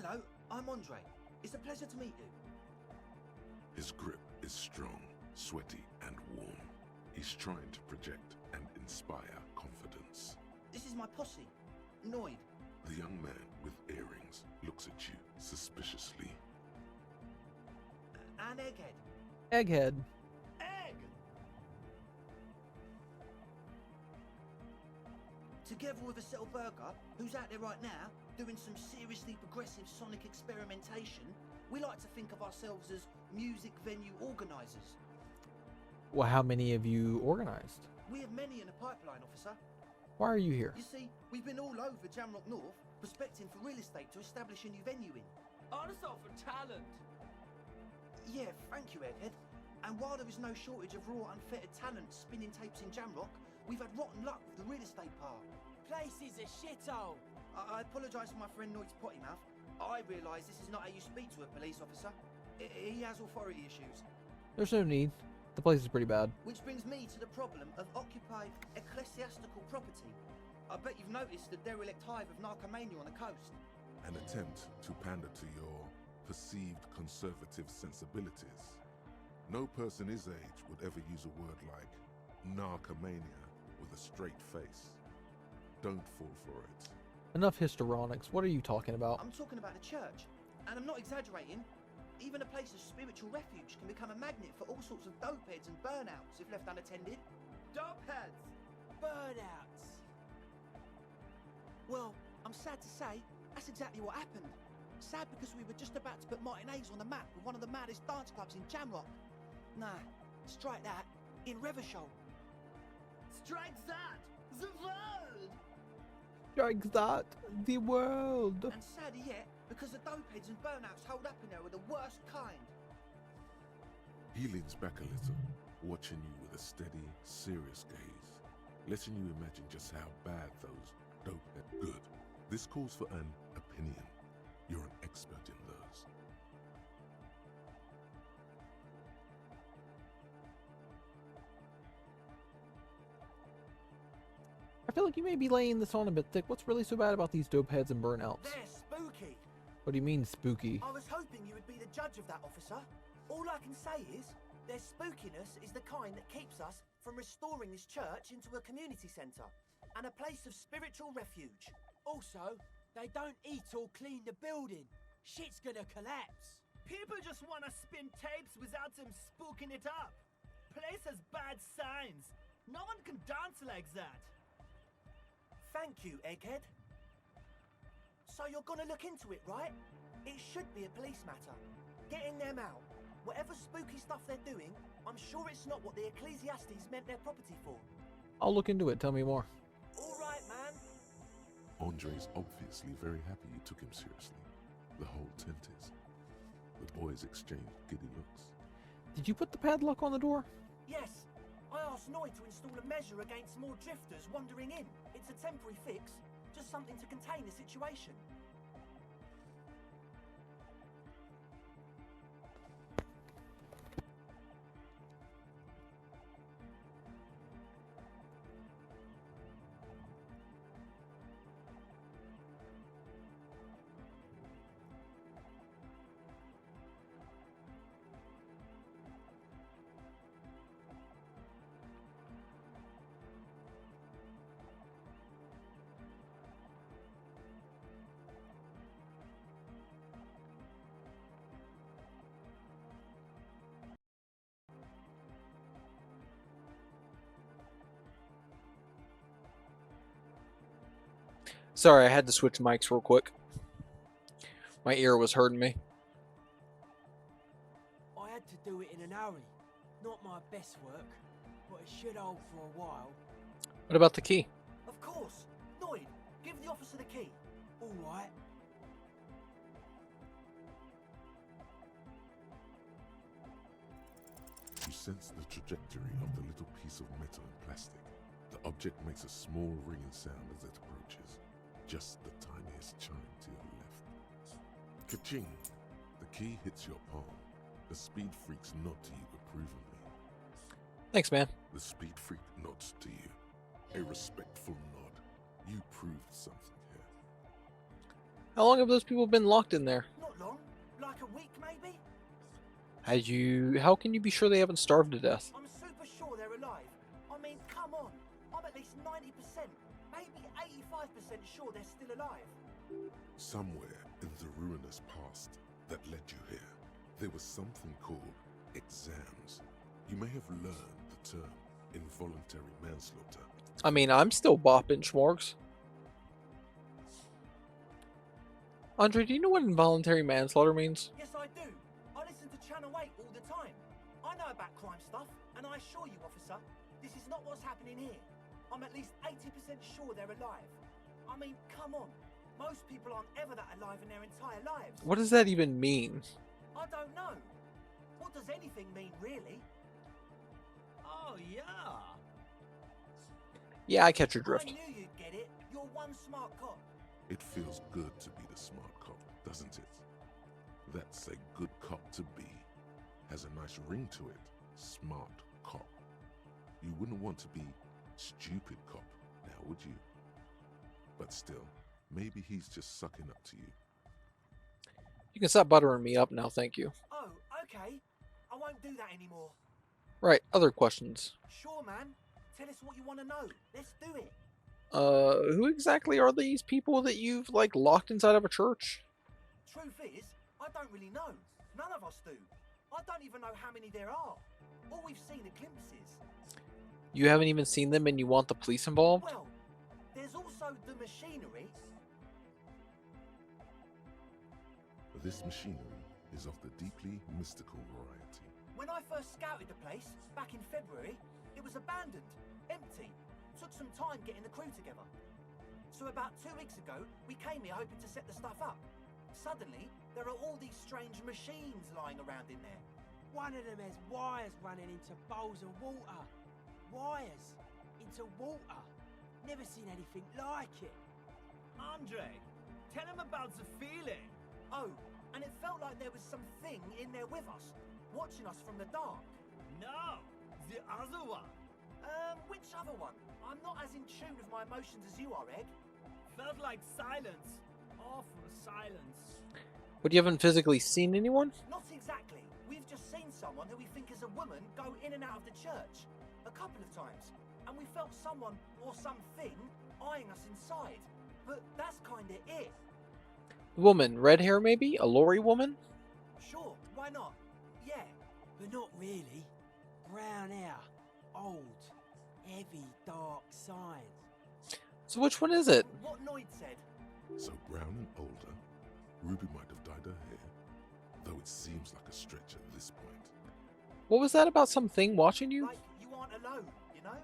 Hello, I'm Andre. It's a pleasure to meet you. His grip is strong, sweaty, and warm. He's trying to project and inspire confidence. This is my posse, Noid. The young man with earrings looks at you suspiciously. And Egghead. Egghead. Egg! Together with a Settle Burger, who's out there right now, doing some seriously progressive sonic experimentation, we like to think of ourselves as music venue organisers. Well, how many of you organized? We have many in the pipeline, officer. Why are you here? You see, we've been all over Jamrock North, prospecting for real estate to establish a new venue in. Also for talent. Yeah, thank you, Egghead. And while there is no shortage of raw, unfettered talent spinning tapes in Jamrock, we've had rotten luck with the real estate part. Place is a shithole. I apologise for my friend Noid's potty mouth. I realise this is not how you speak to a police officer. He has authority issues. There's no need. The place is pretty bad. Which brings me to the problem of occupied ecclesiastical property. I bet you've noticed the derelict hive of narcomania on the coast. An attempt to pander to your perceived conservative sensibilities. No person his age would ever use a word like narcomania with a straight face. Don't fall for it. Enough histrionics. What are you talking about? I'm talking about the church, and I'm not exaggerating. Even a place of spiritual refuge can become a magnet for all sorts of dopeheads and burnouts if left unattended. Dopeheads. Burnouts. Well, I'm sad to say, that's exactly what happened. Sad because we were just about to put Martinez on the map with one of the maddest dance clubs in Jamrock. Nah, strike that, in Revachol. Strike that. The world. Strike that. The world. And sadder yet, because the dopeheads and burnouts hold up in there are the worst kind. He leans back a little, watching you with a steady, serious gaze, letting you imagine just how bad those dopeheads. Good. This calls for an opinion. You're an expert in those. I feel like you may be laying this on a bit thick. What's really so bad about these dope heads and burnouts? They're spooky. What do you mean, spooky? I was hoping you would be the judge of that, officer. All I can say is, their spookiness is the kind that keeps us from restoring this church into a community centre and a place of spiritual refuge. Also, they don't eat or clean the building. Shit's gonna collapse. People just wanna spin tapes without them spooking it up. Place has bad signs. No one can dance like that. Thank you, Egghead. So you're gonna look into it, right? It should be a police matter. Getting them out. Whatever spooky stuff they're doing, I'm sure it's not what the Ecclesiastes meant their property for. I'll look into it. Tell me more. All right, man. Andre's obviously very happy you took him seriously. The whole tent is. The boys exchange giddy looks. Did you put the padlock on the door? Yes. I asked Noid to install a measure against more drifters wandering in. It's a temporary fix. Just something to contain the situation. Sorry, I had to switch mics real quick. My ear was hurting me. I had to do it in an hurry. Not my best work, but it should hold for a while. What about the key? Of course. Noid, give the officer the key. All right. You sense the trajectory of the little piece of metal and plastic. The object makes a small ringing sound as it approaches. Just the tiniest chime to your left. Ka-ching! The key hits your palm. The speed freaks nod to you approvingly. Thanks, man. The speed freak nods to you. A respectful nod. You proved something here. How long have those people been locked in there? Not long. Like a week, maybe? How can you be sure they haven't starved to death? I'm super sure they're alive. I mean, come on. I'm at least 90%, maybe 85% sure they're still alive. Somewhere in the ruinous past that led you here, there was something called exams. You may have learned the term involuntary manslaughter. I mean, I'm still bopping schmorgs. Andre, do you know what involuntary manslaughter means? Yes, I do. I listen to Channel 8 all the time. I know about crime stuff, and I assure you, officer, this is not what's happening here. I'm at least 80% sure they're alive. I mean, come on. Most people aren't ever that alive in their entire lives. What does that even mean? I don't know. What does anything mean, really? Oh, yeah. Yeah, I catch your I drift. knew you'd get it. You're one smart cop. It feels good to be the smart cop, doesn't it? That's a good cop to be. Has a nice ring to it. Smart cop. You wouldn't want to be stupid cop, now would you? But still, maybe he's just sucking up to you. You can stop buttering me up now, thank you. Oh, okay. I won't do that anymore. Right, other questions. Sure, man. Tell us what you want to know. Let's do it. Who exactly are these people that you've, like, locked inside of a church? Truth is, I don't really know. None of us do. I don't even know how many there are. All we've seen are glimpses. You haven't even seen them and you want the police involved? Well, there's also the machinery. This machinery is of the deeply mystical variety. When I first scouted the place, back in February, it was abandoned, empty. Took some time getting the crew together. So about 2 weeks ago, we came here hoping to set the stuff up. Suddenly, there are all these strange machines lying around in there. One of them has wires running into bowls of water. Wires into water. Never seen anything like it. Andre, tell him about the feeling. Oh, and it felt like there was something in there with us, watching us from the dark. No, the other one. Which other one? I'm not as in tune with my emotions as you are, Egg. Felt like silence. Awful silence. But you haven't physically seen anyone? Not exactly. We've just seen someone who we think is a woman go in and out of the church a couple of times. And we felt someone or something eyeing us inside. But that's kinda it. Woman, red hair maybe? A lorry woman? Sure, why not? Yeah. But not really. Brown hair. Old. Heavy, dark signs. So which one is it? What Noid said. So brown and older, Ruby might have dyed her hair, though it seems like a stretch at this point. What was that about something watching you? Like, you aren't alone, you know?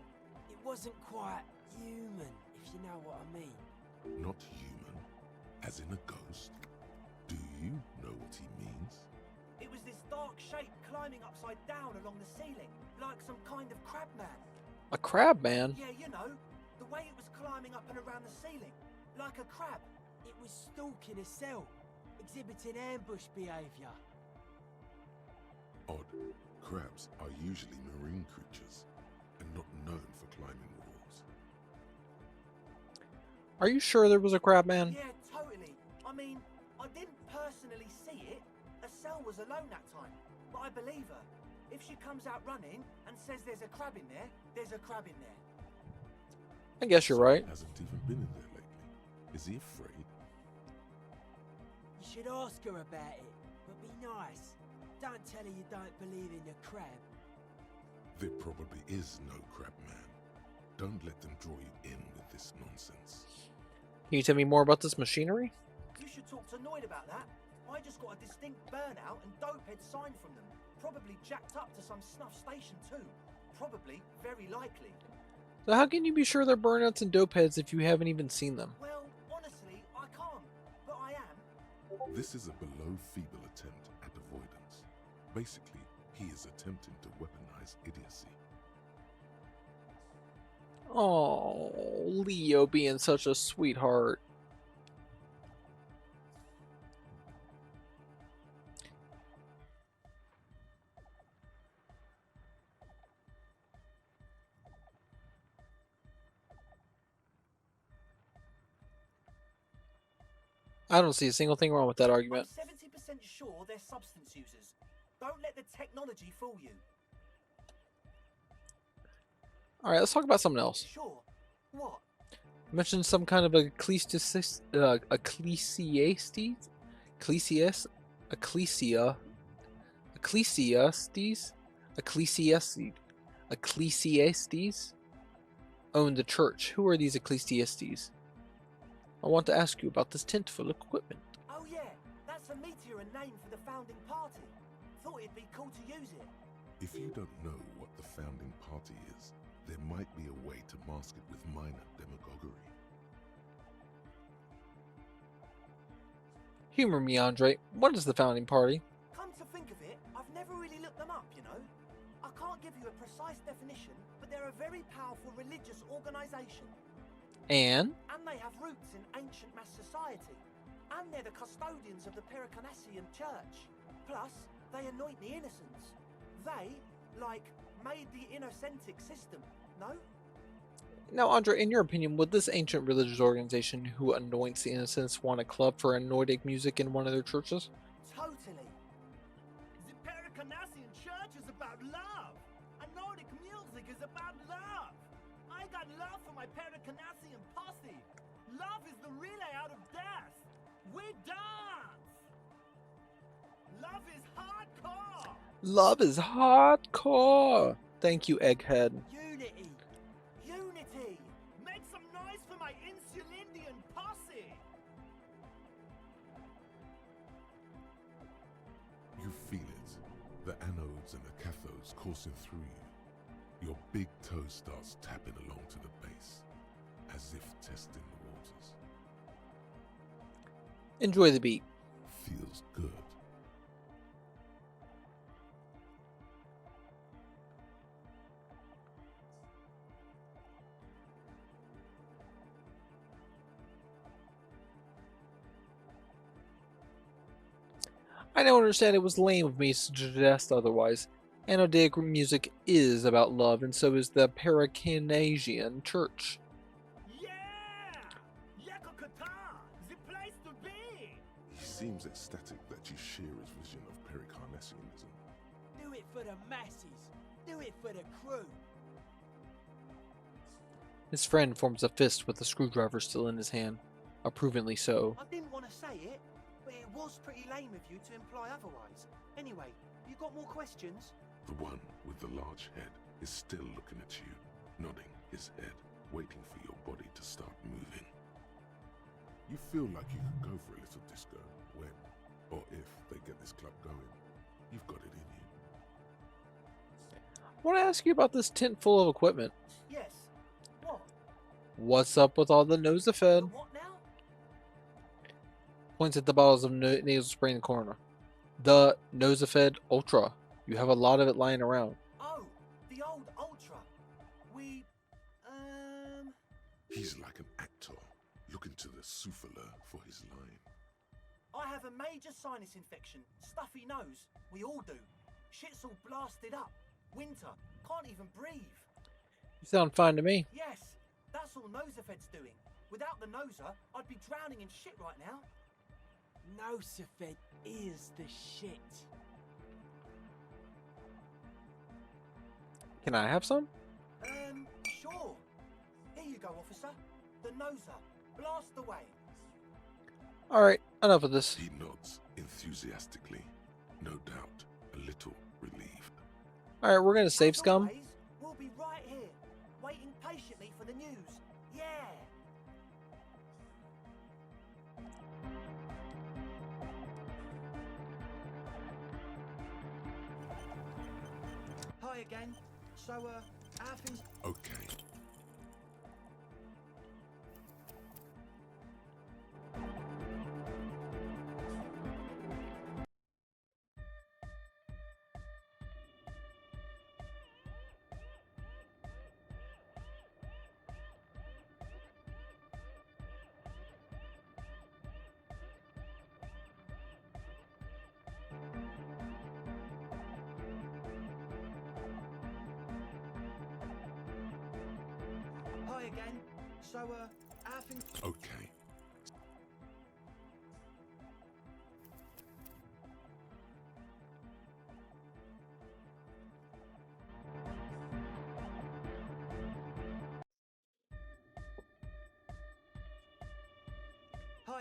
It wasn't quite human, if you know what I mean. Not human, as in a ghost. Do you know what he means? It was this dark shape climbing upside down along the ceiling, like some kind of crab man. A crab man? Yeah, you know, the way it was climbing up and around the ceiling, like a crab. It was stalking a cell, exhibiting ambush behaviour. Odd. Crabs are usually marine creatures, and not known for climbing walls. Are you sure there was a crab man? Yeah, totally. I mean, I didn't personally see it. Estelle was alone that time, but I believe her. If she comes out running and says there's a crab in there, there's a crab in there. I guess you're right. Hasn't even been in there lately. Is he afraid? You should ask her about it, but be nice. Don't tell her you don't believe in the crab. There probably is no crab man. Don't let them draw you in with this nonsense. Can you tell me more about this machinery? You should talk to Noid about that. I just got a distinct burnout and dopehead sign from them. Probably jacked up to some snuff station too. Probably, very likely. So how can you be sure they're burnouts and dope heads if you haven't even seen them? Well, honestly, I can't. But I am. This is a below feeble attempt at avoidance. Basically, he is attempting to weaponize idiocy. Oh, Leo being such a sweetheart. I don't see a single thing wrong with that I'm argument. 70% sure they're substance users. Don't let the technology fool you. Alright, let's talk about something else. Sure. What? You mentioned some kind of ecclesiastes? Ecclesiastes? Ecclesiastes own the church. Who are these ecclesiastes? I want to ask you about this tent full of equipment. Oh yeah, that's a meteor name for the founding party. Thought it'd be cool to use it. If you don't know what the founding party is, there might be a way to mask it with minor demagoguery. Humor me, Andre. What is the founding party? Come to think of it, I've never really looked them up, you know. I can't give you a precise definition, but they're a very powerful religious organisation. And They have roots in ancient mass society. And they're the custodians of the Pericarnassian church. Plus, they anoint the innocents. They, like, made the innocentic system, no? now, Andre, in your opinion, would this ancient religious organization who anoints the innocents want a club for anointic music in one of their churches? Totally. The Pericarnassian church is about love. And Nordic music is about love. I got love for my Pericarnassian posse. Love is the relay out of death. We dance. Love is hardcore. Love is hardcore. Thank you, Egghead. Unity. Unity. Make some noise for my Insulindian posse. You feel it, the anodes and the cathodes coursing through you. Your big toe starts tapping along to the base, as if testing the waters. Enjoy the beat. Feels good. I now understand it was lame of me to suggest otherwise. Anodic music is about love, and so is the Pericarnassian church. Yeah! Yakokata! The place to be! He seems ecstatic that you share his vision of Pericarnassianism. Do it for the masses. Do it for the crew. His friend forms a fist with the screwdriver still in his hand. Approvingly so. I didn't want to say it, but it was pretty lame of you to imply otherwise. Anyway, you got more questions? The one with the large head is still looking at you, nodding his head, waiting for your body to start moving. You feel like you could go for a little disco when, or if they get this club going. You've got it in you. I want to ask you about this tent full of equipment. Yes. What? What's up with all the Nosafed? The what now? Points at the bottles of nasal spray in the corner. The Nosafed Ultra. You have a lot of it lying around. Oh, the old Ultra. We, He's like an actor, looking to the souffleur for his line. I have a major sinus infection. Stuffy nose. We all do. Shit's all blasted up. Winter. Can't even breathe. You sound fine to me. Yes, that's all Nosafed's doing. Without the Noser, I'd be drowning in shit right now. Nosafed is the shit. Can I have some? Sure. Here you go, officer. The Noser. Blast away. Alright, enough of this. He nods enthusiastically, no doubt a little relieved. Alright, we're gonna save As scum. always, we'll be right here, waiting patiently for the news. Yeah. Hi again. So, how things? Okay. Hi again. So, how things? Okay.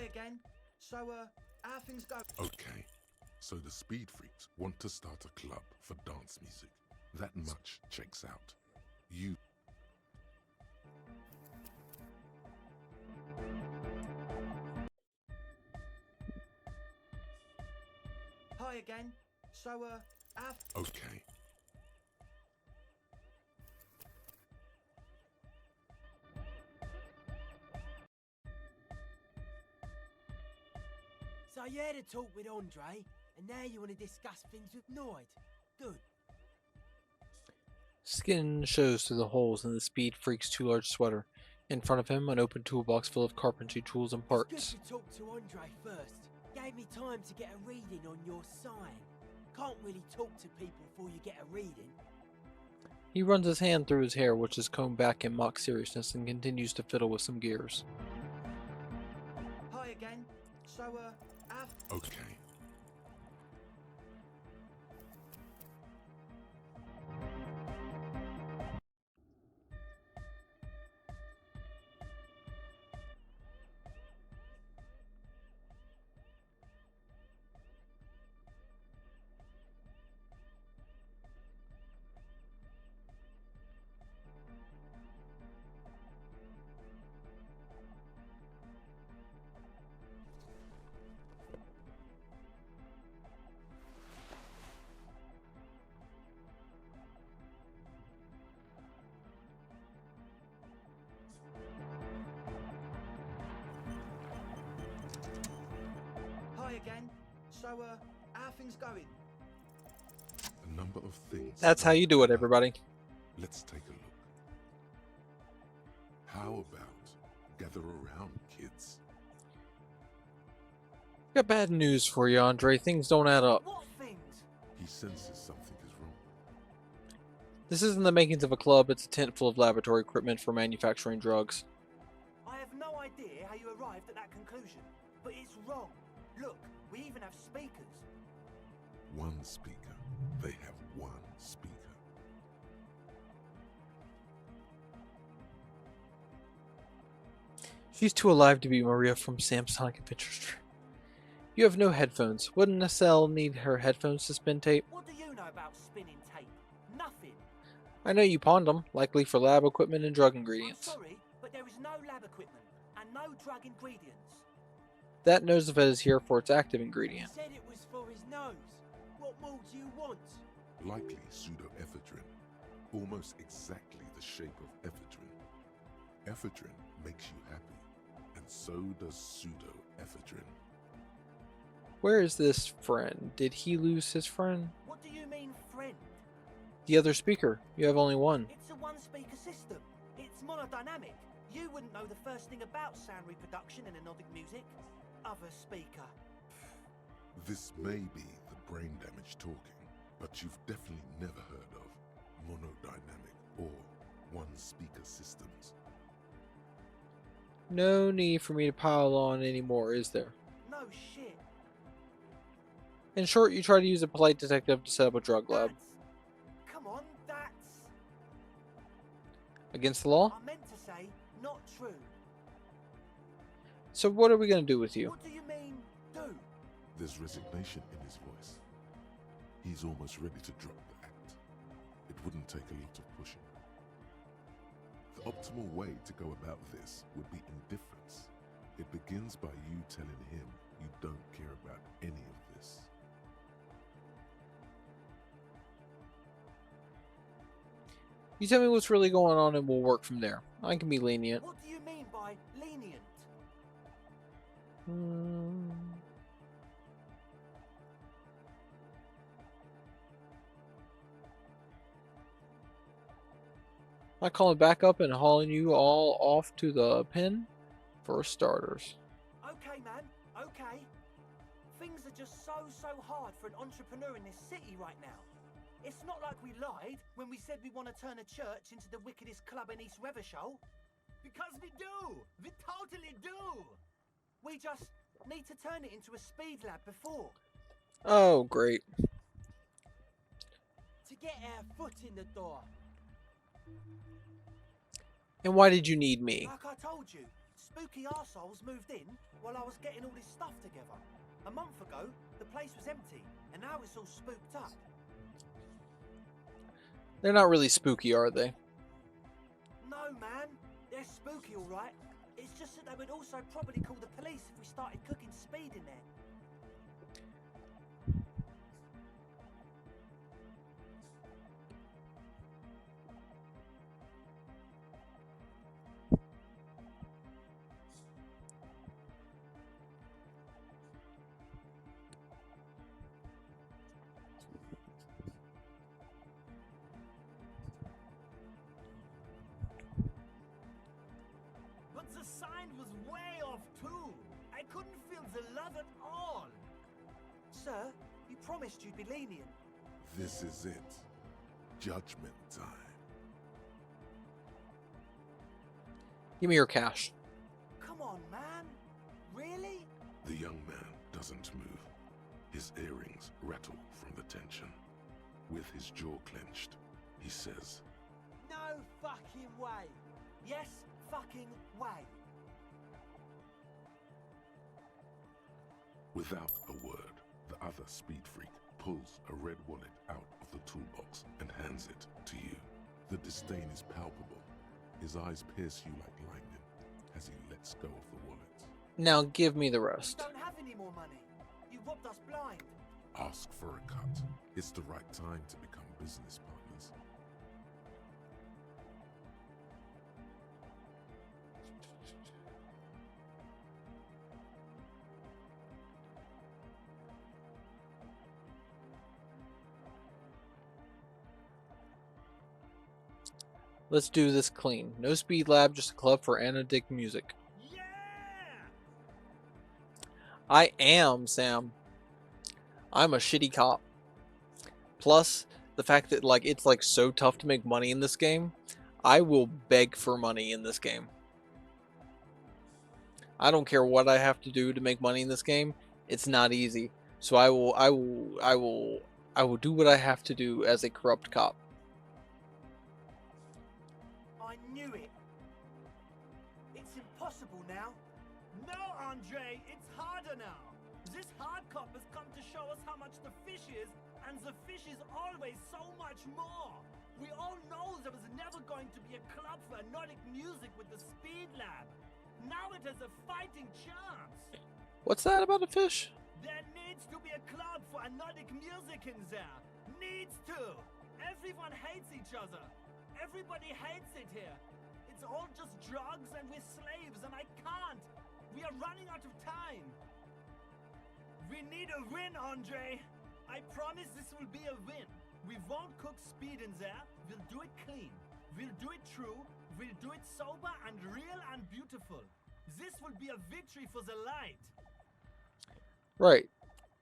Hi again. So, how things go? Okay, so the speed freaks want to start a club for dance music. That much checks out. You Hi again. So, how... okay? So you had a talk with Andre, and now you want to discuss things with Noid. Good. Skin shows through the holes in the Speed Freak's too large sweater. In front of him, an open toolbox full of carpentry tools and It's parts. good to talk to Andre first. Gave me time to get a reading on your sign. Can't really talk to people before you get a reading. He runs his hand through his hair, which is combed back in mock seriousness, and continues to fiddle with some gears. Hi again. So, how... Okay. Hi again. So, how things going? A number of things. That's how you do it, about- everybody. Let's take a look. How about gather around, kids? Got bad news for you, Andre. Things don't add up. What things? He senses something is wrong. This isn't the makings of a club, it's a tent full of laboratory equipment for manufacturing drugs. I have no idea how you arrived at that conclusion, but it's wrong. Look, we even have speakers. One speaker. They have one speaker. She's too alive to be Maria from Samsonic Adventures. You have no headphones. Wouldn't Estelle need her headphones to spin tape? What do you know about spinning tape? Nothing. I know you pawned them, likely for lab equipment and drug I'm ingredients. sorry, but there is no lab equipment and no drug ingredients. That Nosefed is here for its active He ingredient. said it was for his nose. What more do you want? Likely pseudoephedrine. Almost exactly the shape of ephedrine. Ephedrine makes you happy, and so does pseudoephedrine. Where is this friend? Did he lose his friend? What do you mean, friend? The other speaker. You have only one. It's a one-speaker system. It's monodynamic. You wouldn't know the first thing about sound reproduction in anodic music. Other speaker. This may be the brain damage talking, but you've definitely never heard of monodynamic or one-speaker systems. No need for me to pile on anymore, is there? No shit. In short, you try to use a polite detective to set up a drug lab. Come on, that's... Against the law? I meant to say, not true. So what are we going to do with you? What do you mean, do? There's resignation in his voice. He's almost ready to drop the act. It wouldn't take a lot of pushing. The optimal way to go about this would be indifference. It begins by you telling him you don't care about any of this. You tell me what's really going on and we'll work from there. I can be lenient. What do you mean by lenient? I calling back up and hauling you all off to the pen? For starters. Okay, man, okay. Things are just so hard for an entrepreneur in this city right now. It's not like we lied when we said we want to turn a church into the wickedest club in East Revershoal. Because we do! We totally do! We just need to turn it into a speed lab before. Oh, great. To get our foot in the door. And why did you need me? Like I told you, spooky arseholes moved in while I was getting all this stuff together. A month ago, the place was empty, and now it's all spooked up. They're not really spooky, are they? No, man. They're spooky, all right. It's just that they would also probably call the police if we started cooking speed in there. But the sign was way off too. I couldn't feel the love at all. Sir, you promised you'd be lenient. This is it. Judgment time. Give me your cash. Come on, man. Really? The young man doesn't move. His earrings rattle from the tension. With his jaw clenched, he says, No fucking way. Yes, fucking way. without a word, the other speed freak pulls a red wallet out of the toolbox and hands it to you. The disdain is palpable. His eyes pierce you like lightning as he lets go of the wallet. Now give me the We rest. don't have any more money. You robbed us blind. Ask for a cut. It's the right time to become business partners. Let's do this clean. No speed lab, just a club for anodic music. Yeah! I am, Sam. I'm a shitty cop. Plus, the fact that it's so tough to make money in this game, I will beg for money in this game. I don't care what I have to do to make money in this game. It's not easy. So I will do what I have to do as a corrupt cop. I knew it. It's impossible now. No, Andre, it's harder now. This hard cop has come to show us how much the fish is, and the fish is always so much more. We all know there was never going to be a club for anodic music with the Speed Lab. Now it has a fighting chance. What's that about a fish? There needs to be a club for anodic music in there. Needs to. Everyone hates each other. Everybody hates it here. It's all just drugs and we're slaves and I can't. We are running out of time. We need a win, Andre. I promise this will be a win. We won't cook speed in there. We'll do it clean. We'll do it true. We'll do it sober and real and beautiful. This will be a victory for the light. Right.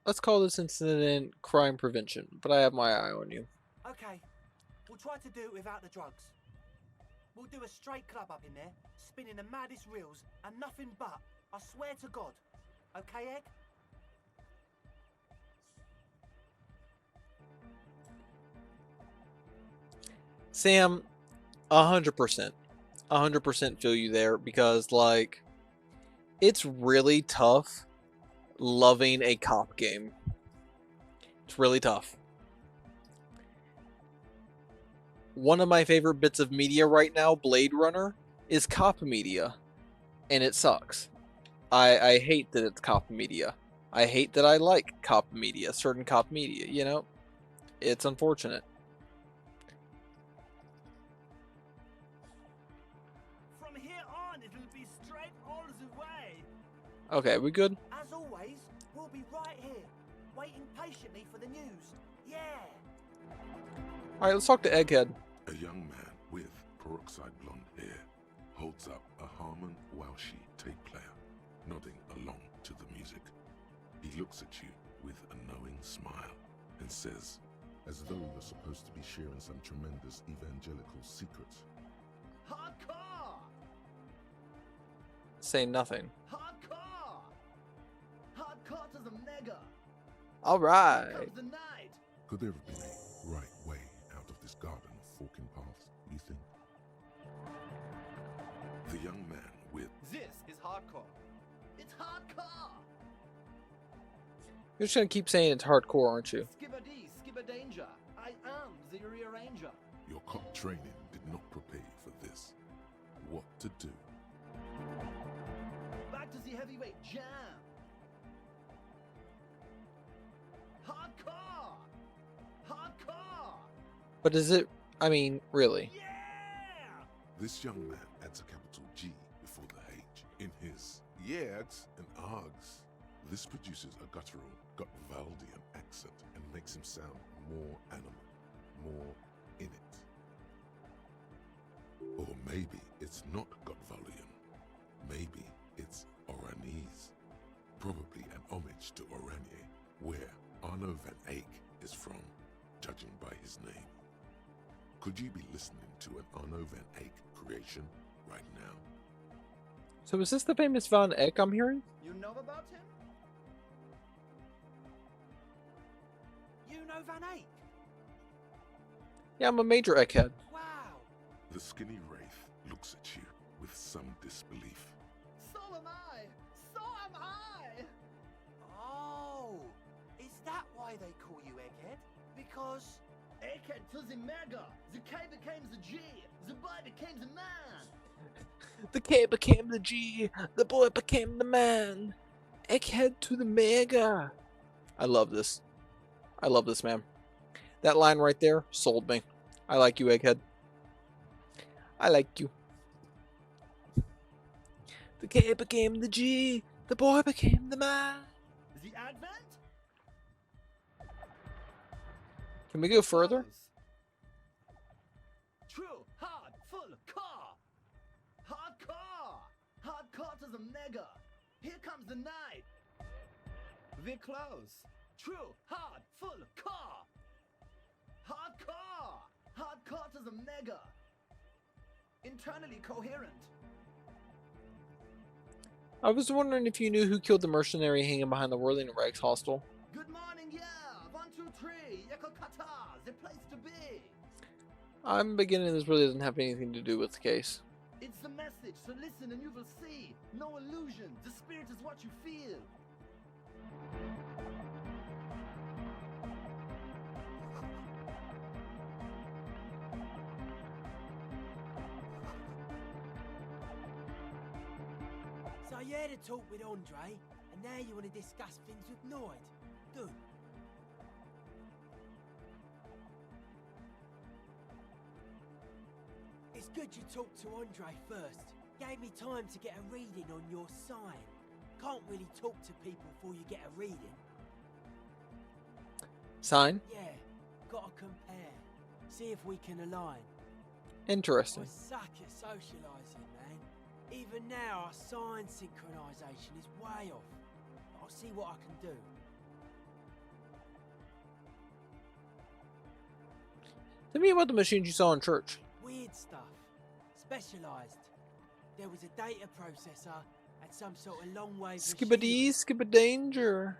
Let's call this incident crime prevention, but I have my eye on you. Okay. We'll try to do it without the drugs. We'll do a straight club up in there, spinning the maddest reels and nothing but. I swear to God. Okay, Egg? Sam, 100%. 100% feel you there because, it's really tough loving a cop game. It's really tough. One of my favorite bits of media right now, Blade Runner, is cop media. And it sucks. I hate that it's cop media. I hate that I like cop media, certain cop media, you know? It's unfortunate. From here on, it'll be straight all the way. Okay, we good? As always, we'll be right here, waiting patiently for the news. Yeah! Alright, let's talk to Egghead. A young man with peroxide blonde hair holds up a Harman Welshi tape player, nodding along to the music. He looks at you with a knowing smile and says, as though you're supposed to be sharing some tremendous evangelical secret, Hardcore! Say nothing. Hardcore! Hardcore to the mega! Alright. Comes the night! could there have been a right way out of this garden of forking paths, you think? The young man with This is hardcore. It's hardcore! You're just gonna keep saying it's hardcore, aren't you? Skibbity, skibberdanger. I am the rearranger. your cop training did not prepare you for this. What to do? Back to the heavyweight jam. Hardcore! Hardcore! But is it? I mean, really? Yeah! This young man adds a capital G before the H in his yeags and args. This produces a guttural, Gutvaldian accent and makes him sound more animal, more in it. Or maybe it's not Gutvaldian. Maybe it's Oranese. Probably an homage to Oranje, where Arno van Eyck is from, judging by his name. Could you be listening to an Arno van Eyck creation right now? So is this the famous Von Eyck I'm hearing? You know about him? You know Van Eyck? Yeah, I'm a major Egghead. Wow. The skinny wraith looks at you with some disbelief. So am I! So am I! Oh, is that why they call you Egghead? Because Egghead to the mega! The K became the G! The boy became the man! The K became the G. The boy became the man. Egghead to the mega. I love this. I love this, man. That line right there sold me. I like you, Egghead. I like you. The K became the G. The boy became the man. The advent? Can we go further? Close. True, hard, full, car! Hardcore! Hardcore to the mega! Here comes the night! We're close. True, hard, full, car! Hardcore! Hardcore to the mega! Internally coherent. I was wondering if you knew who killed the mercenary hanging behind the Whirling Rags hostel. Good morning, yeah! 1, 2, 3, Yeko Kata, the place to be! I'm beginning this really doesn't have anything to do with the case. It's the message, so listen and you will see. No illusion, the spirit is what you feel. So you had a talk with Andre, and now you want to discuss things with Noid. Good. It's good you talked to Andre first. Gave me time to get a reading on your sign. Can't really talk to people before you get a reading. Sign? Yeah, gotta compare. See if we can align. Interesting. I suck at socialising, man. Even now, our sign synchronisation is way off. But I'll see what I can do. Tell me about the machines you saw in church. Weird stuff. Specialised. There was a data processor and some sort of long wave Skibbity, machinery. skibbidanger.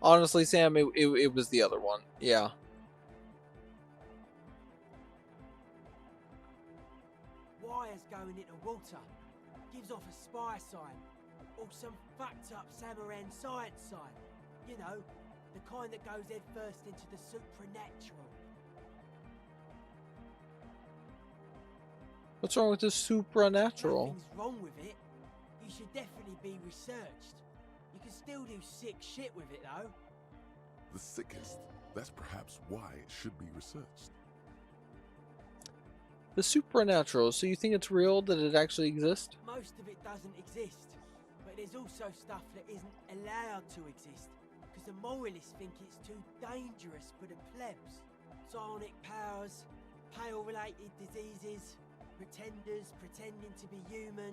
Honestly, Sam, it was the other one. Yeah. Wires going into water. Gives off a spy sign. Or some fucked up Samaran science sign. You know, the kind that goes head first into the supernatural. What's wrong with this supernatural? Nothing's wrong with it. You should definitely be researched. You can still do sick shit with it though. The sickest. That's perhaps why it should be researched. The supernatural. So you think it's real that it actually exists? Most of it doesn't exist. But there's also stuff that isn't allowed to exist. Because the moralists think it's too dangerous for the plebs. Psionic powers, pale-related diseases, pretenders pretending to be human,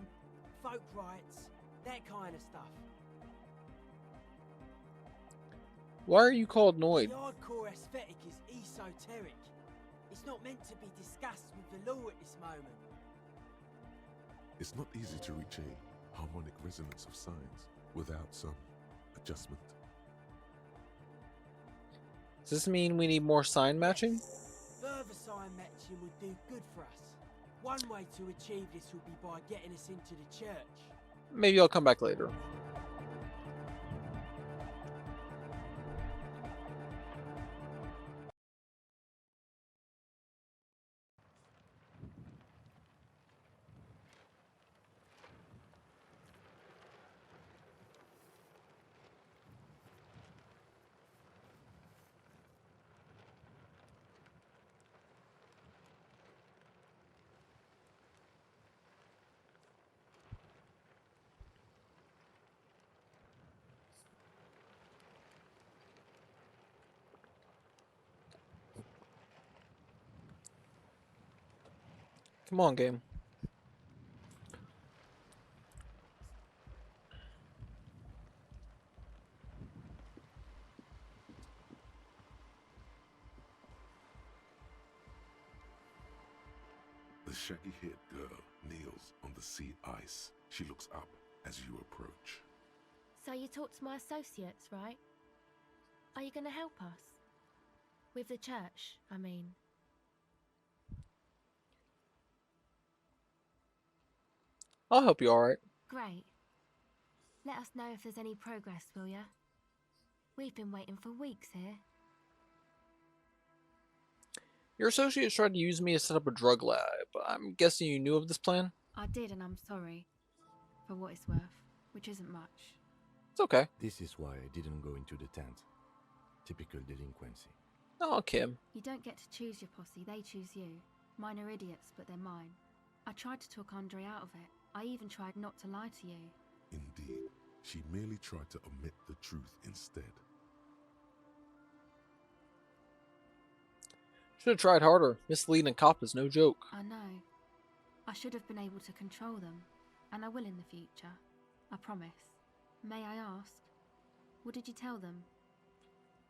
folk rights, that kind of stuff. Why are you called Noid? The hardcore aesthetic is esoteric. It's not meant to be discussed with the law at this moment. It's not easy to reach a harmonic resonance of signs without some adjustment. Does this mean we need more sign matching? Further sign matching would do good for us. One way to achieve this will be by getting us into the church. Maybe I'll come back later. Come on, game. The shaggy-haired girl kneels on the sea ice. She looks up as you approach. So you talked to my associates, right? Are you going to help us? With the church, I mean. I'll help you, alright? Great. Let us know if there's any progress, will ya? We've been waiting for weeks here. Your associates tried to use me to set up a drug lab. I'm guessing you knew of this plan? I did, and I'm sorry. For what it's worth, which isn't much. It's okay. This is why I didn't go into the tent. Typical delinquency. Oh, Kim. You don't get to choose your posse, they choose you. Mine are idiots, but they're mine. I tried to talk Andre out of it. I even tried not to lie to you. Indeed, she merely tried to omit the truth instead. Should have tried harder. Misleading a cop is no joke. I know. I should have been able to control them. And I will in the future. I promise. May I ask? What did you tell them?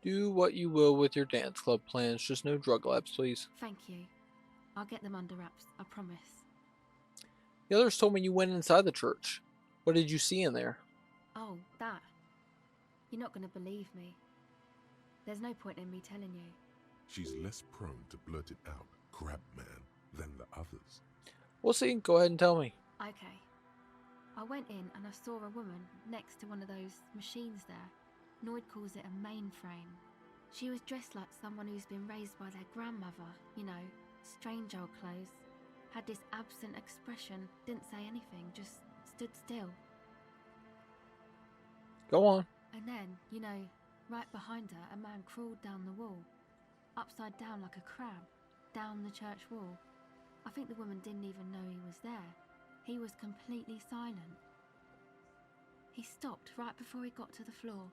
Do what you will with your dance club plans, just no drug labs, please. Thank you. I'll get them under wraps, I promise. The others told me you went inside the church. What did you see in there? Oh, that. You're not going to believe me. There's no point in me telling you. She's less prone to blurt it out, Crab Man, than the others. We'll see. Go ahead and tell me. Okay. I went in and I saw a woman next to one of those machines there. Noid calls it a mainframe. She was dressed like someone who's been raised by their grandmother, you know, strange old clothes. Had this absent expression, didn't say anything, just stood still. Go on. And then, you know, right behind her, a man crawled down the wall. Upside down like a crab, down the church wall. I think the woman didn't even know he was there. He was completely silent. He stopped right before he got to the floor,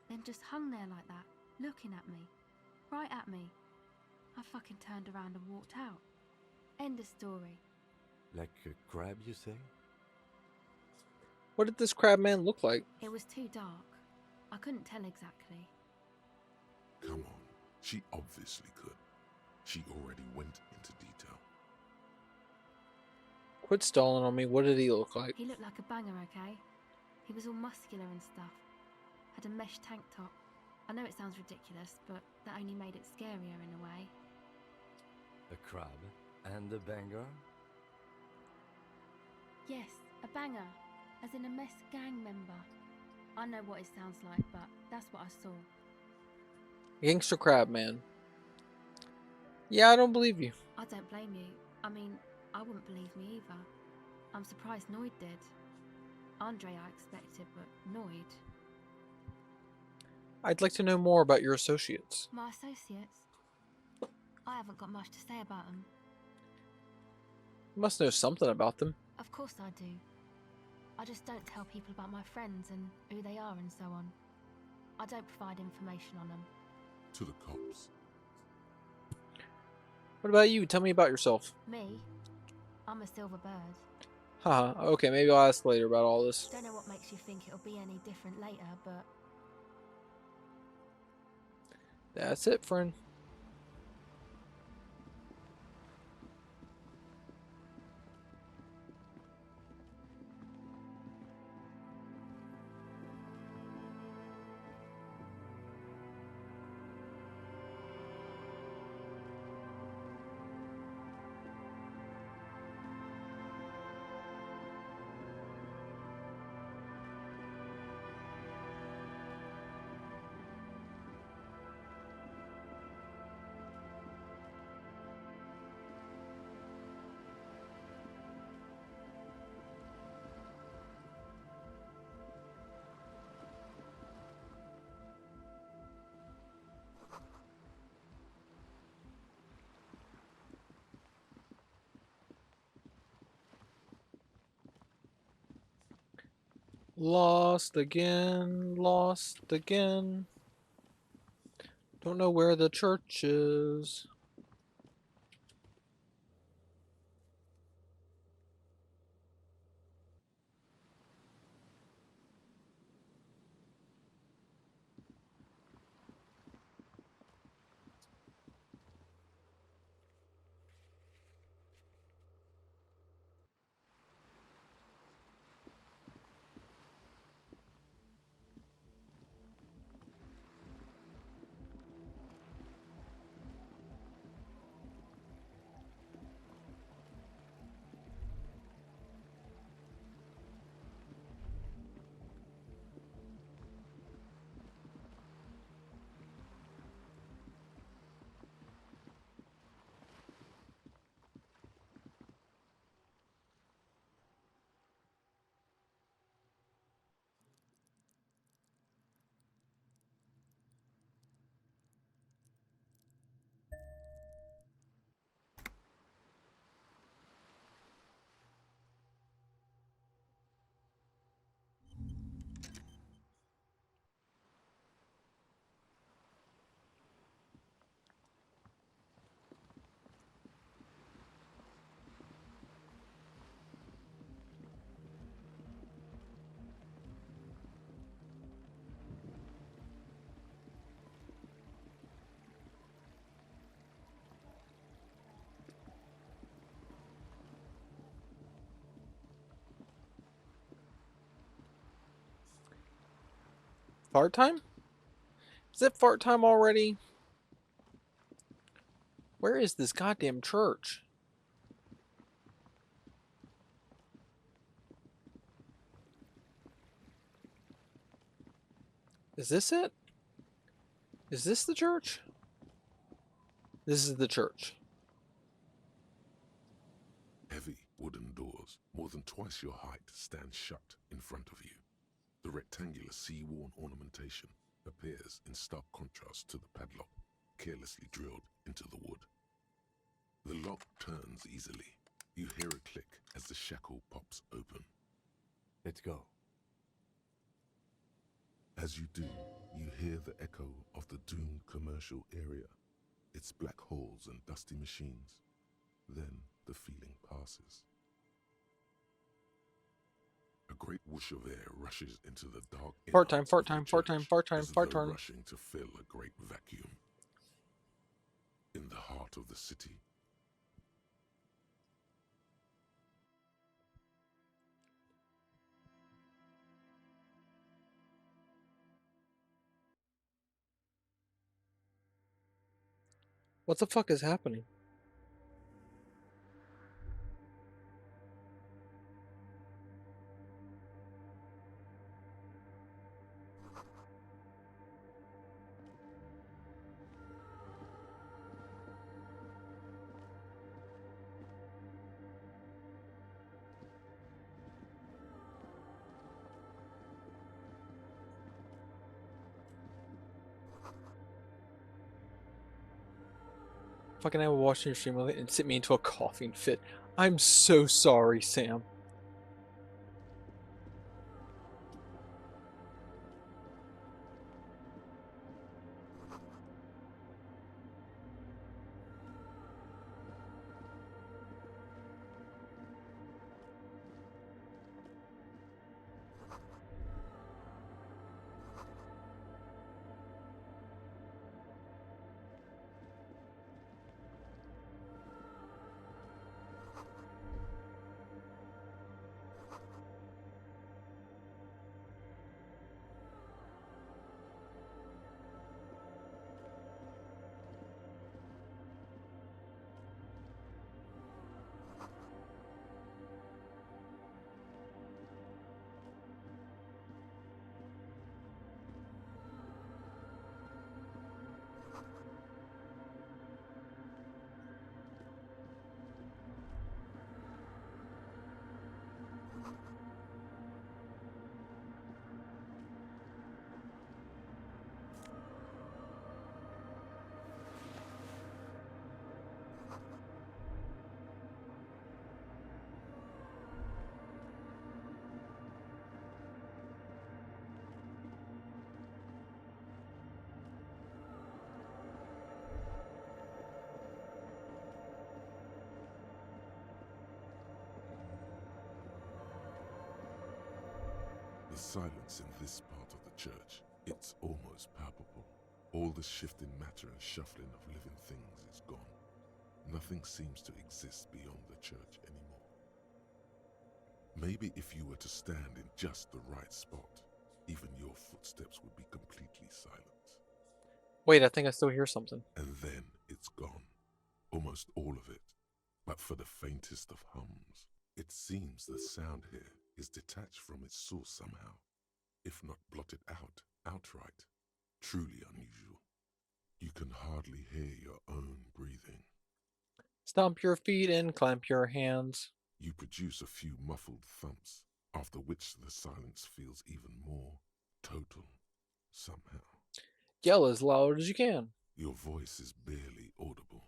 then just hung there like that, looking at me. Right at me. I fucking turned around and walked out. End of story. Like a crab, you say? What did this crab man look like? It was too dark. I couldn't tell exactly. Come on, she obviously could. She already went into detail. Quit stalling on me. What did he look like? He looked like a banger, okay? He was all muscular and stuff. Had a mesh tank top. I know it sounds ridiculous, but that only made it scarier in a way. A crab and a banger? Yes, a banger. As in a mess gang member. I know what it sounds like, but that's what I saw. Gangster crab man. Yeah, I don't believe you. I don't blame you. I mean, I wouldn't believe me either. I'm surprised Noid did. Andre I expected, but Noid... I'd like to know more about your associates. My associates? I haven't got much to say about them. You must know something about them. Of course I do. I just don't tell people about my friends and who they are and so on. I don't provide information on them. To the cops. What about you? Tell me about yourself. Me? I'm a silver bird. Haha, okay, maybe I'll ask later about all this. Don't know what makes you think it'll be any different later, but... That's it, friend. Lost again, lost again. Don't know where the church is. Fart time? Is it fart time already? Where is this goddamn church? Is this it? Is this the church? This is the church. Heavy wooden doors, more than twice your height, stand shut in front of you. The rectangular sea-worn ornamentation appears in stark contrast to the padlock, carelessly drilled into the wood. The lock turns easily. You hear a click as the shackle pops open. Let's go. As you do, you hear the echo of the doomed commercial area, its black holes and dusty machines. Then the feeling passes. A great whoosh of air rushes into the dark Fart time, innards fart of the time, fart time, church, fart time, as fart though time. rushing to fill a great vacuum. In the heart of the city, What the fuck is happening? Fucking I will watch your stream of it and sent me into a coughing fit. I'm so sorry, Sam. silence in this part of the church, it's almost palpable. All the shifting matter and shuffling of living things is gone. Nothing seems to exist beyond the church anymore. Maybe if you were to stand in just the right spot, even your footsteps would be completely silent. Wait, I think I still hear something. And then it's gone. Almost all of it. But for the faintest of hums, it seems the sound here is detached from its source somehow, if not blotted out outright. Truly unusual. You can hardly hear your own breathing. Stomp your feet and clamp your hands. You produce a few muffled thumps, after which the silence feels even more total, somehow. Yell as loud as you can. Your voice is barely audible.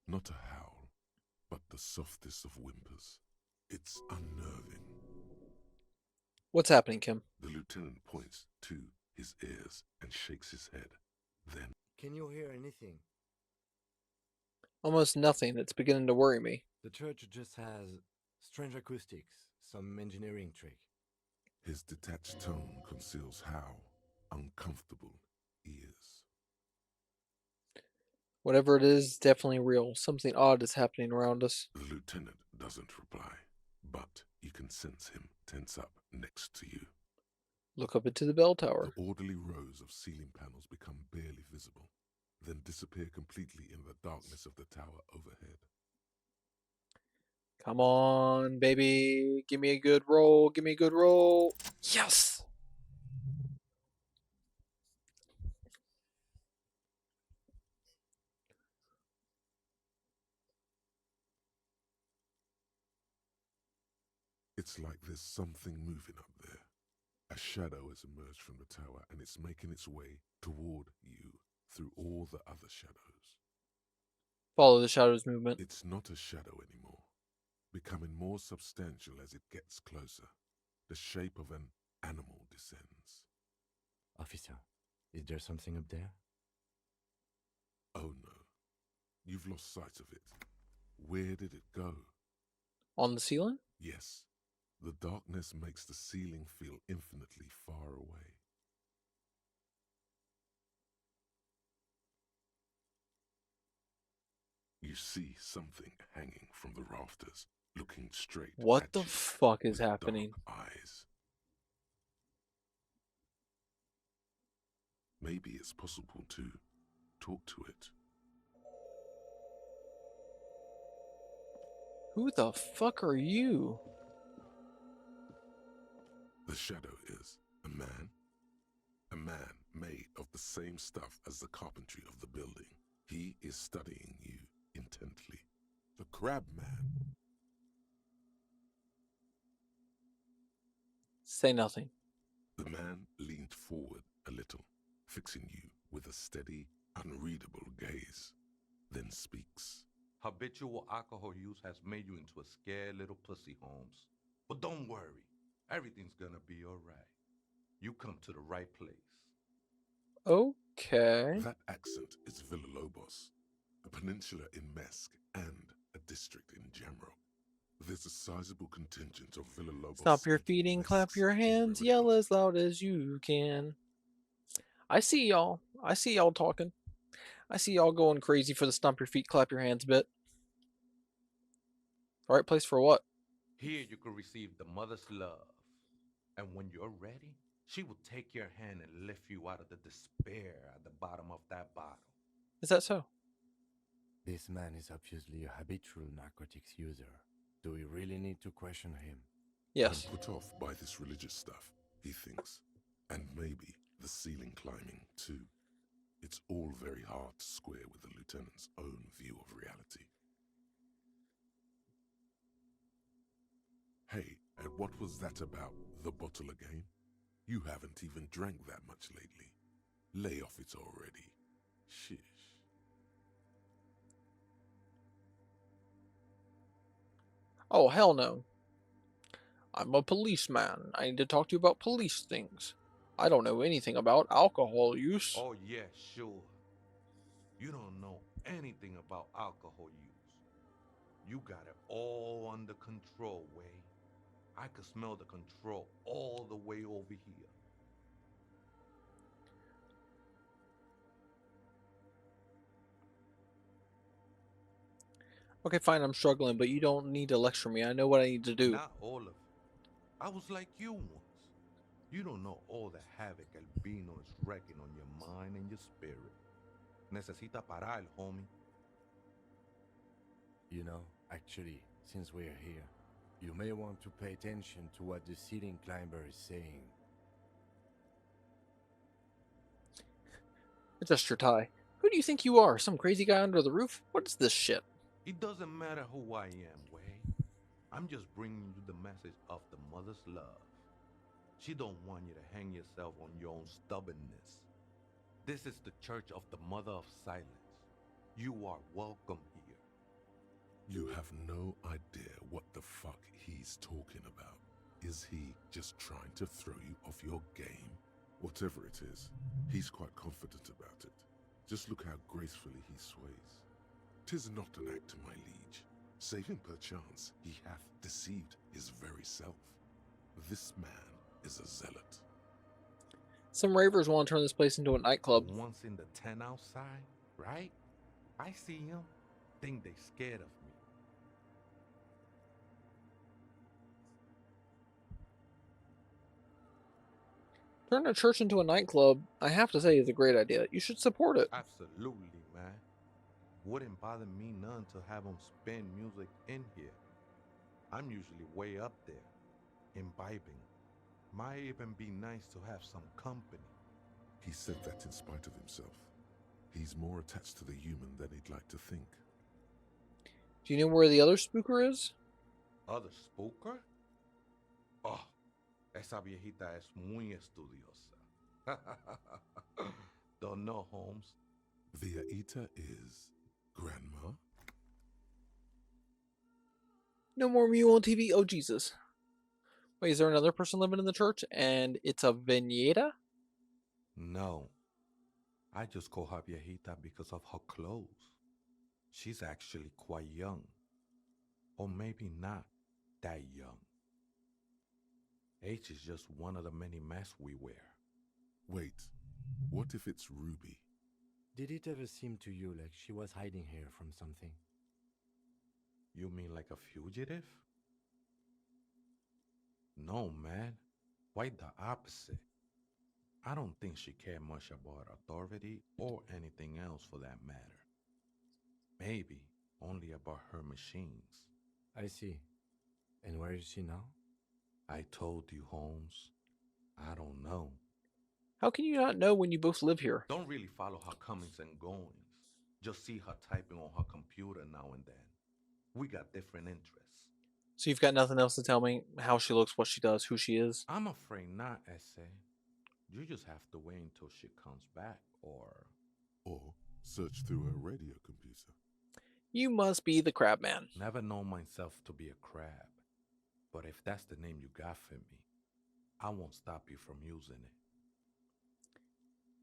Not a howl, but the softest of whimpers. It's unnerving. What's happening, Kim? The lieutenant points to his ears and shakes his head. Then, Can you hear anything? Almost nothing. It's beginning to worry me. The church just has strange acoustics, some engineering trick. his detached tone conceals how uncomfortable he is. Whatever it is, definitely real. Something odd is happening around us. The lieutenant doesn't reply, but you can sense him tense up next to you. Look up into the bell tower. The orderly rows of ceiling panels become barely visible, then disappear completely in the darkness of the tower overhead. Come on, baby. Give me a good roll. Give me a good roll. Yes! It's like there's something moving up there. A shadow has emerged from the tower and it's making its way toward you through all the other shadows. Follow the shadows movement. It's not a shadow anymore, becoming more substantial as it gets closer. The shape of an animal descends. Officer, is there something up there? Oh no, you've lost sight of it. Where did it go? On the ceiling? Yes, the darkness makes the ceiling feel infinitely far away. You see something hanging from the rafters, looking straight What at the you fuck is with happening? dark eyes. Maybe it's possible to talk to it. Who the fuck are you? The shadow is a man made of the same stuff as the carpentry of the building. He is studying you intently. The crab man. Say nothing. The man leaned forward a little, fixing you with a steady, unreadable gaze, then speaks. Habitual alcohol use has made you into a scared little pussy, Holmes. But don't worry, everything's gonna be alright. You come to the right place. Okay. That accent is Villalobos, a peninsula in Mesk and a district in Jamrock. There's a sizable contingent of Villalobos. Stomp your feet and clap your hands. Yell as loud as you can. I see y'all. I see y'all talking. I see y'all going crazy for the stomp your feet, clap your hands bit. The right place for what? Here you can receive the mother's love. And when you're ready, she will take your hand and lift you out of the despair at the bottom of that bottle. Is that so? This man is obviously a habitual narcotics user. Do we really need to question him? Yes. I'm put off by this religious stuff, he thinks. And maybe the ceiling climbing, too. It's all very hard to square with the lieutenant's own view of reality. Hey, and what was that about the bottle again? You haven't even drank that much lately. Lay off it already. Shish. Oh, hell no. I'm a policeman. I need to talk to you about police things. I don't know anything about alcohol use. Oh, yeah, sure. You don't know anything about alcohol use. You got it all under control, Way. I could smell the control all the way over here. Okay, fine, I'm struggling, but you don't need to lecture me. I know what I need to do. Not all of it. I was like you once. You don't know all the havoc Albino is wrecking on your mind and your spirit. Necesita parar, homie. You know, actually, since we're here, you may want to pay attention to what the ceiling climber is saying. Adjust your tie. Who do you think you are? Some crazy guy under the roof? What is this shit? It doesn't matter who I am, Way. I'm just bringing you the message of the mother's love. She don't want you to hang yourself on your own stubbornness. This is the Church of the Mother of Silence. You are welcome here. You have no idea what the fuck he's talking about. Is he just trying to throw you off your game? Whatever it is, he's quite confident about it. Just look how gracefully he sways. 'Tis not an act, my liege, save him perchance he hath deceived his very self. This man is a zealot. Some ravers want to turn this place into a nightclub. Once in the tent outside, right? I see him. Think they scared of me. Turn a church into a nightclub, I have to say, is a great idea. You should support it. Absolutely, man. Wouldn't bother me none to have them spin music in here. I'm usually way up there, imbibing. Might even be nice to have some company. He said that in spite of himself. He's more attached to the human than he'd like to think. Do you know where the other spooker is? Other spooker? Oh, esa viejita es muy estudiosa. Don't know, Holmes. Viaita is Grandma? No more Mew on TV? Oh, Jesus. Wait, is there another person living in the church? And it's a viñeta? No. I just call her viejita because of her clothes. She's actually quite young. Or maybe not that young. Age is just one of the many masks we wear. Wait, what if it's Ruby? Did it ever seem to you like she was hiding here from something? You mean like a fugitive? No, man. Quite the opposite. I don't think she cared much about authority or anything else for that matter. Maybe only about her machines. I see. And where is she now? I told you, Holmes. I don't know. How can you not know when you both live here? Don't really follow her comings and goings. Just see her typing on her computer now and then. We got different interests. So you've got nothing else to tell me? How she looks, what she does, who she is? I'm afraid not, Essay. You just have to wait until she comes back, or search through her radio computer. You must be the crab man. Never known myself to be a crab. But if that's the name you got for me, I won't stop you from using it.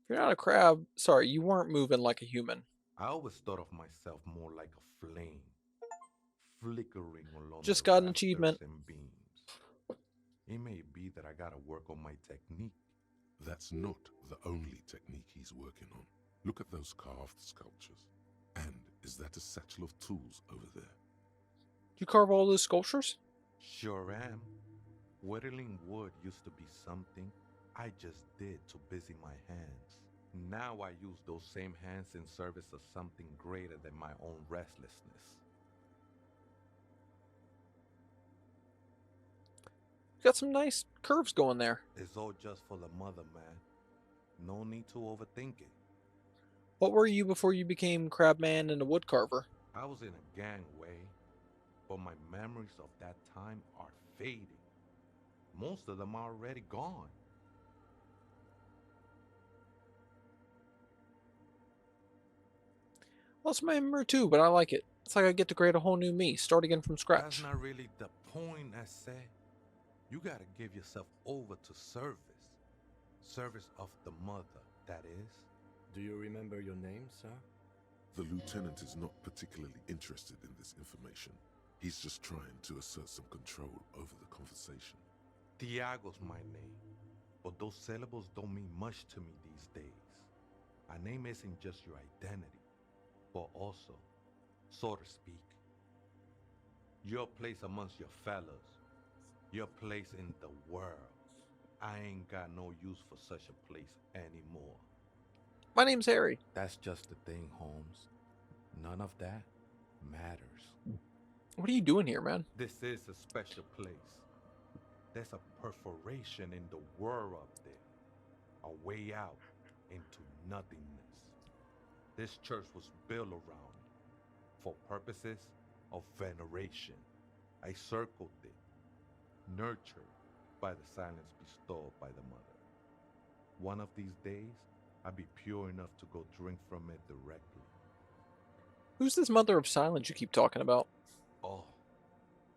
If you're not a crab, sorry, you weren't moving like a human. I always thought of myself more like a flame, flickering along Just the got an rafters achievement. and beams. It may be that I gotta work on my technique. That's not the only technique he's working on. Look at those carved sculptures. And is that a satchel of tools over there? Did you carve all those sculptures? Sure am. Whittling wood used to be something I just did to busy my hands. Now I use those same hands in service of something greater than my own restlessness. You got some nice curves going there. It's all just for the mother, man. No need to overthink it. What were you before you became crab man and a wood carver? I was in a gangway, but my memories of that time are fading. Most of them are already gone. Lost my memory too, but I like it. It's like I get to create a whole new me, start again from scratch. That's not really the point, I say. You gotta give yourself over to service. Service of the mother, that is. Do you remember your name, sir? The lieutenant is not particularly interested in this information. He's just trying to assert some control over the conversation. Tiago's my name, but those syllables don't mean much to me these days. A name isn't just your identity, but also, so to speak, your place amongst your fellows, your place in the world. I ain't got no use for such a place anymore. My name's Harry. That's just the thing, Holmes. None of that matters. What are you doing here, man? This is a special place. There's a perforation in the world up there, a way out into nothingness. This church was built around it for purposes of veneration. I circled it, nurtured by the silence bestowed by the mother. One of these days, I'll be pure enough to go drink from it directly. Who's this mother of silence you keep talking about? Oh,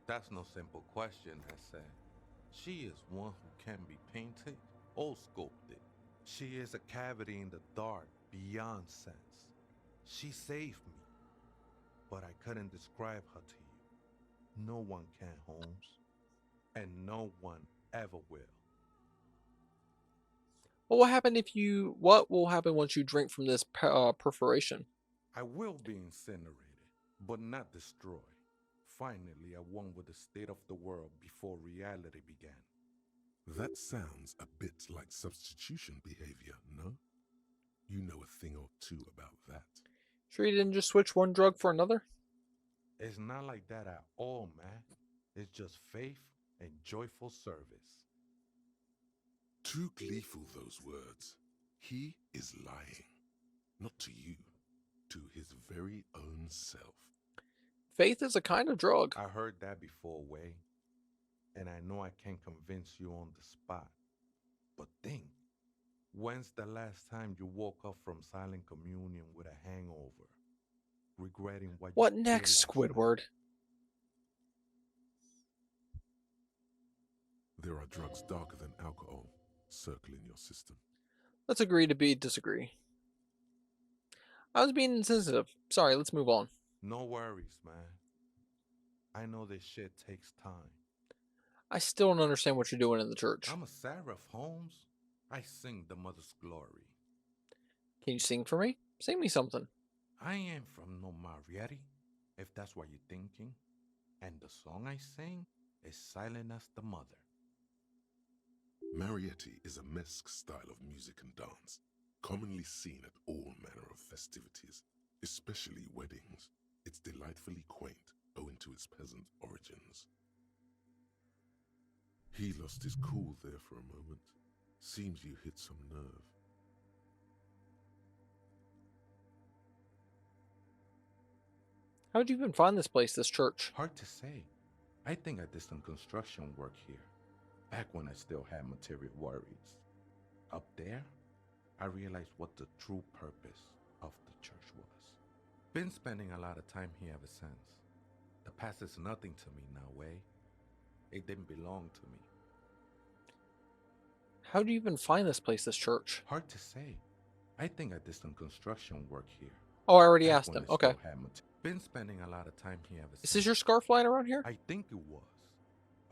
that's no simple question, I said. She is one who can be painted or sculpted. She is a cavity in the dark beyond sense. She saved me, but I couldn't describe her to you. No one can, Holmes, and no one ever will. What will happen if you? What will happen once you drink from this perforation? I will be incinerated, but not destroyed. Finally, at one with the state of the world before reality began. That sounds a bit like substitution behavior, no? You know a thing or two about that. Sure you didn't just switch one drug for another? It's not like that at all, man. It's just faith and joyful service. Too gleeful, those words. He is lying. Not to you, to his very own self. Faith is a kind of drug. I heard that before, Way. And I know I can't convince you on the spot. But think, when's the last time you woke up from silent communion with a hangover, regretting What you next, did last night? Squidward? There are drugs darker than alcohol circling your system. Let's agree to disagree. I was being insensitive. Sorry, let's move on. No worries, man. I know this shit takes time. I still don't understand what you're doing in the church. I'm a seraph, Holmes. I sing the mother's glory. Can you sing for me? Sing me something. I ain't from no Marietti, if that's what you're thinking. And the song I sing is silent as the mother. Marietti is a mesque style of music and dance, commonly seen at all manner of festivities, especially weddings. It's delightfully quaint, owing to its peasant origins. He lost his cool there for a moment. Seems you hit some nerve. How'd you even find this place, this church? Hard to say. I think I did some construction work here, back when I still had material worries. Up there, I realized what the true purpose of the church was. Been spending a lot of time here ever since. The past is nothing to me now, Way. It didn't belong to me. How do you even find this place, this church? Hard to say. I think I did some construction work here. Oh, I already back asked when him. I Okay. still had been spending a lot of time here ever since. Is this your scarf lying around here? I think it was.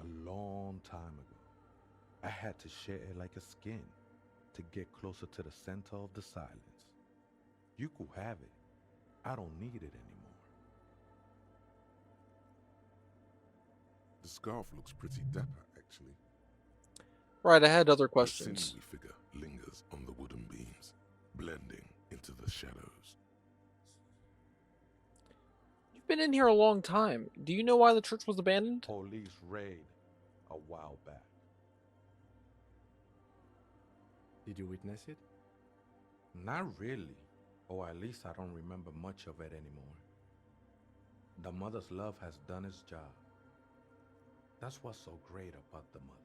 A long time ago. I had to share it like a skin to get closer to the center of the silence. You could have it. I don't need it anymore. The scarf looks pretty dapper, actually. Right, I had other The questions. sinewy figure lingers on the wooden beams, blending into the shadows. You've been in here a long time. Do you know why the church was abandoned? Police raid a while back. Did you witness it? Not really. Or at least I don't remember much of it anymore. The mother's love has done its job. That's what's so great about the mother.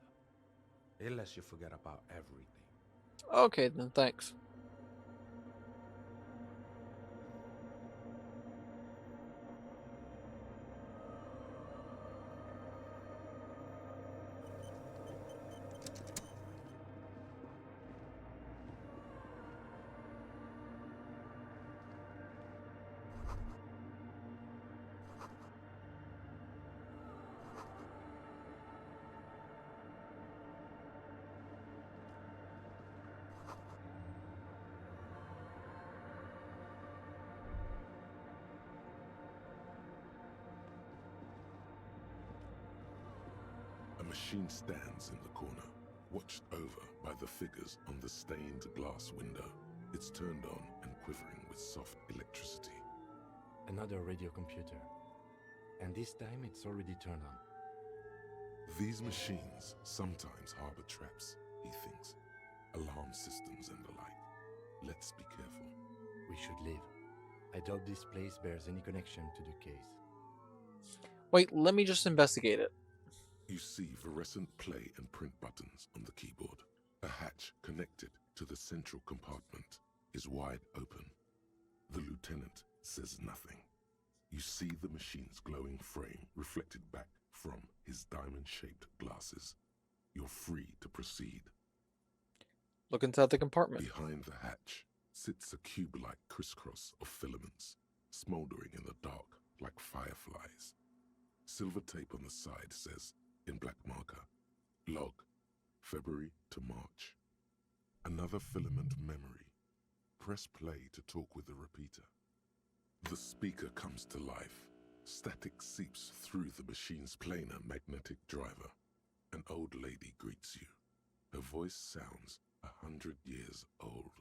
It lets you forget about everything. Okay, then thanks. machine stands in the corner, watched over by the figures on the stained glass window. It's turned on and quivering with soft electricity. Another radio computer. And this time it's already turned on. These machines sometimes harbor traps, he thinks. Alarm systems and the like. Let's be careful. We should leave. I doubt this place bears any connection to the case. Wait, let me just investigate it. You see fluorescent play and print buttons on the keyboard. A hatch connected to the central compartment is wide open. The lieutenant says nothing. You see the machine's glowing frame reflected back from his diamond-shaped glasses. You're free to proceed. Look inside the compartment. Behind the hatch sits a cube-like crisscross of filaments, smoldering in the dark like fireflies. Silver tape on the side says, in black marker, log, February to March. Another filament memory. Press play to talk with the repeater. The speaker comes to life. Static seeps through the machine's planar magnetic driver. An old lady greets you. Her voice sounds 100 years old.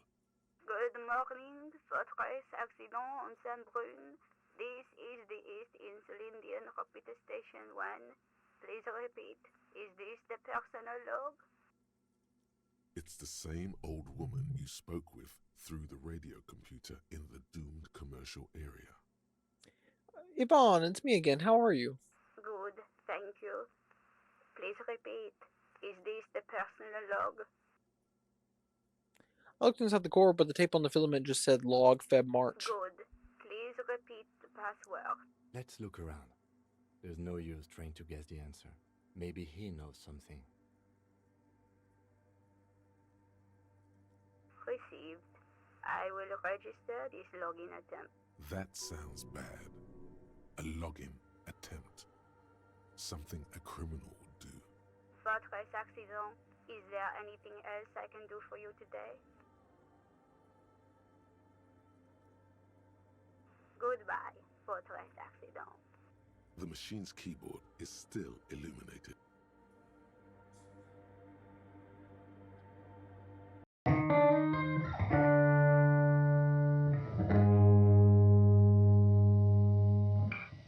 Good morning, Fortress Accident on Saint-Brune. This is the East Insulindian Repeater Station 1. Please repeat. Is this the personal log? It's the same old woman you spoke with through the radio computer in the doomed commercial area. Yvonne, it's me again. How are you? Good, thank you. Please repeat. Is this the personal log? I looked inside the core, but the tape on the filament just said log Feb March. Good. Please repeat the password. Let's look around. There's no use trying to guess the answer. Maybe he knows something. Received. I will register this login attempt. That sounds bad. A login attempt. Something a criminal would do. Fortress Accident, is there anything else I can do for you today? Goodbye, Fortress Accident. The machine's keyboard is still illuminated.